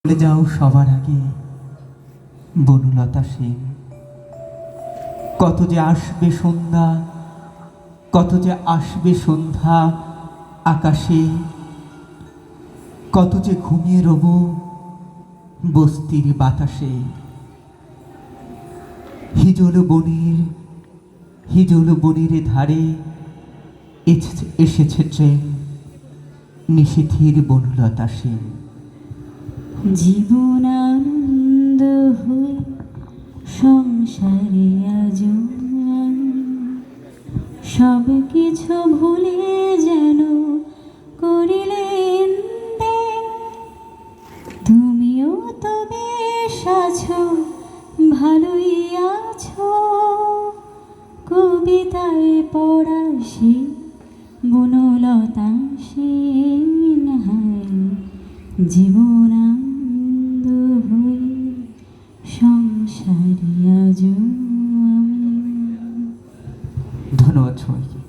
চলে যাও সবার আগে বনলতা সেন। কত যে আসবে সন্ধ্যা, কত যে আসবে সন্ধ্যা আকাশে, কত যে ঘুমিয়ে রব বস্তির বাতাসে। হিজল বনের ধারে এসেছে ট্রেন, নিশীথীর বনলতা সেন। জীবন আনন্দ হয়ে সংসারে আজ সব কিছু ভুলে যেন করিলেন দেন। তুমিও তো বেশ আছো, ভালোই আছো, কবিতায় পড়া সে বনলতা সেন। জীবন আনন্দ হয়ে সংসারে আজ ধন্যবাদ সবাইকে।